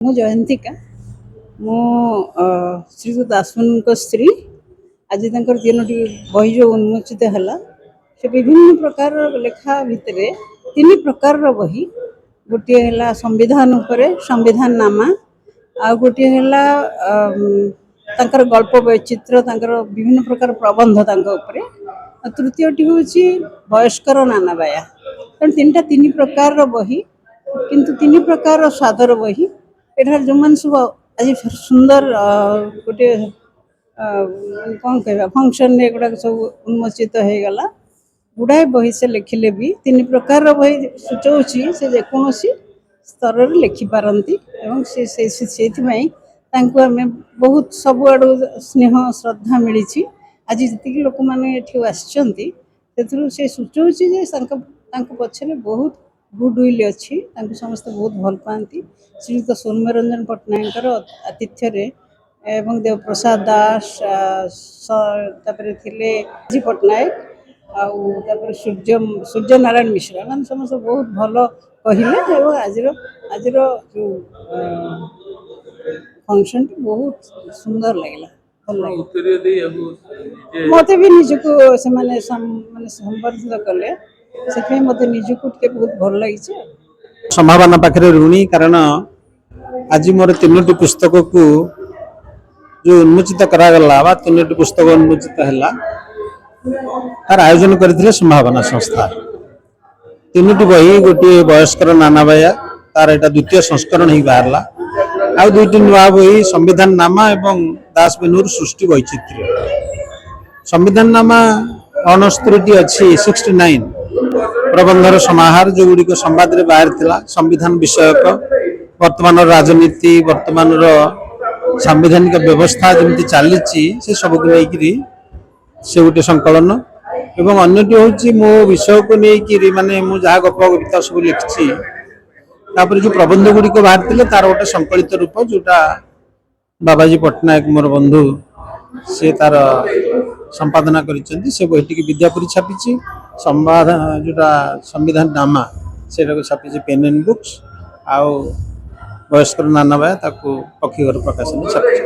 ମୁଁ ଜୟନ୍ତିକା ମୁଁ ଶ୍ରୀଯୁକ୍ତ ଦାସବାବୁଙ୍କ ସ୍ତ୍ରୀ। ଆଜି ତାଙ୍କର ତିନୋଟି ବହି ଯେଉଁ ଉନ୍ମୋଚିତ ହେଲା ସେ ବିଭିନ୍ନ ପ୍ରକାର ଲେଖା ଭିତରେ ତିନି ପ୍ରକାରର ବହି। ଗୋଟିଏ ହେଲା ସମ୍ବିଧାନ ଉପରେ ସମ୍ବିଧାନ ନାମା, ଆଉ ଗୋଟିଏ ହେଲା ତାଙ୍କର ଗଳ୍ପ ବୈଚିତ୍ର୍ୟ, ତାଙ୍କର ବିଭିନ୍ନ ପ୍ରକାର ପ୍ରବନ୍ଧ ତାଙ୍କ ଉପରେ, ଆଉ ତୃତୀୟଟି ହେଉଛି ବୟସ୍କର ନାନାବାୟା। ତେଣୁ ତିନି ପ୍ରକାରର ବହି, କିନ୍ତୁ ତିନି ପ୍ରକାରର ସ୍ୱାଦର ବହି। ଏଠାରେ ଯେଉଁମାନେ ସବୁ ଆଜି ସୁନ୍ଦର ଗୋଟେ କ'ଣ କହିବା ଫଙ୍କସନ୍ରେ ଏଗୁଡ଼ାକ ସବୁ ଉନ୍ମୋଚିତ ହେଇଗଲା। ଗୁଡ଼ାଏ ବହି ସେ ଲେଖିଲେ ବି ତିନି ପ୍ରକାରର ବହି ସୂଚାଉଛି ସେ ଯେକୌଣସି ସ୍ତରରେ ଲେଖିପାରନ୍ତି ଏବଂ ସେଇଥିପାଇଁ ତାଙ୍କୁ ଆମେ ବହୁତ ସବୁଆଡ଼ୁ ସ୍ନେହ ଶ୍ରଦ୍ଧା ମିଳିଛି। ଆଜି ଯେତିକି ଲୋକମାନେ ଏଠି ଆସିଛନ୍ତି ସେଥିରୁ ସେ ସୂଚାଉଛି ଯେ ତାଙ୍କ ପଛରେ ବହୁତ ଗୁଡ୍ ୱିଲ୍ ଅଛି, ତାଙ୍କୁ ସମସ୍ତେ ବହୁତ ଭଲ ପାଆନ୍ତି। ଶ୍ରୀଯୁକ୍ତ ସୌମ୍ୟରଞ୍ଜନ ପଟ୍ଟନାୟକଙ୍କର ଆତିଥ୍ୟରେ ଏବଂ ଦେବପ୍ରସାଦ ଦାସ, ତାପରେ ଥିଲେ ଜି ପଟ୍ଟନାୟକ, ଆଉ ତାପରେ ସୂର୍ଯ୍ୟନାରାୟଣ ମିଶ୍ର, ମାନେ ସମସ୍ତେ ବହୁତ ଭଲ କହିଲେ ଏବଂ ଆଜିର ଯେଉଁ ଫଙ୍କସନ୍ଟି ବହୁତ ସୁନ୍ଦର ଲାଗିଲା, ଭଲ ଲାଗିଲା। ମୋତେ ବି ନିଜକୁ ସେମାନେ ସମ୍ବର୍ଦ୍ଧିତ କଲେ, ସେଥିପାଇଁ ମୋତେ ନିଜକୁ ଟିକେ ବହୁତ ଭଲ ଲାଗିଛି। ସମ୍ଭାବନା ପାଖରେ ଋଣୀ, କାରଣ ଆଜି ମୋର ତିନୋଟି ପୁସ୍ତକକୁ ଯେଉଁ ଉନ୍ମୋଚିତ କରାଗଲା ବା ତିନୋଟି ପୁସ୍ତକ ଉନ୍ମୋଚିତ ହେଲା ତାର ଆୟୋଜନ କରିଥିଲେ ସମ୍ଭାବନା ସଂସ୍ଥା। ତିନୋଟି ବହି, ଗୋଟିଏ ବୟସ୍କର ନାନାବାୟା, ତାର ଏଇଟା ଦ୍ୱିତୀୟ ସଂସ୍କରଣ ହେଇ ବାହାରିଲା, ଆଉ ଦୁଇଟି ନୂଆ ବହି ସମ୍ବିଧାନ ନାମା ଏବଂ ଦାସବେନୁର ସୃଷ୍ଟି ବୈଚିତ୍ର୍ୟ। ସମ୍ବିଧାନ ନାମା 69ଟି ଅଛି, 69 ପ୍ରବନ୍ଧର ସମାହାର, ଯେଉଁଗୁଡ଼ିକ ସମ୍ବାଦରେ ବାହାରିଥିଲା ସମ୍ବିଧାନ ବିଷୟକ, ବର୍ତ୍ତମାନର ରାଜନୀତି, ବର୍ତ୍ତମାନର ସାମ୍ବିଧାନିକ ବ୍ୟବସ୍ଥା ଯେମିତି ଚାଲିଛି ସେ ସବୁକୁ ନେଇକିରି ସେ ଗୋଟେ ସଂକଳନ। ଏବଂ ଅନ୍ୟଟି ହେଉଛି ମୋ ବିଷୟକୁ ନେଇକିରି, ମାନେ ମୁଁ ଯାହା ଗପ କବିତା ସବୁ ଲେଖିଛି ତାପରେ ଯେଉଁ ପ୍ରବନ୍ଧ ଗୁଡ଼ିକ ବାହାରିଥିଲେ ତାର ଗୋଟେ ସଂକଳିତ ରୂପ, ଯେଉଁଟା ବାବାଜୀ ପଟ୍ଟନାୟକ ମୋର ବନ୍ଧୁ ସେ ତାର ସମ୍ପାଦନା କରିଛନ୍ତି। ସେ ବହିଟିକି ବିଦ୍ୟାପୁରୀ ଛାପିଛି। ଯେଉଁଟା ସମ୍ବିଧାନ ନାମା ସେଇଟାକୁ ଛାପିଛି ପେନ୍ ଆଣ୍ଡ ବୁକ୍ସ, ଆଉ ବୟସ୍କର ନାନାବାୟା ତାକୁ ପକ୍ଷୀଘର ପ୍ରକାଶନ ଛାପିଛି।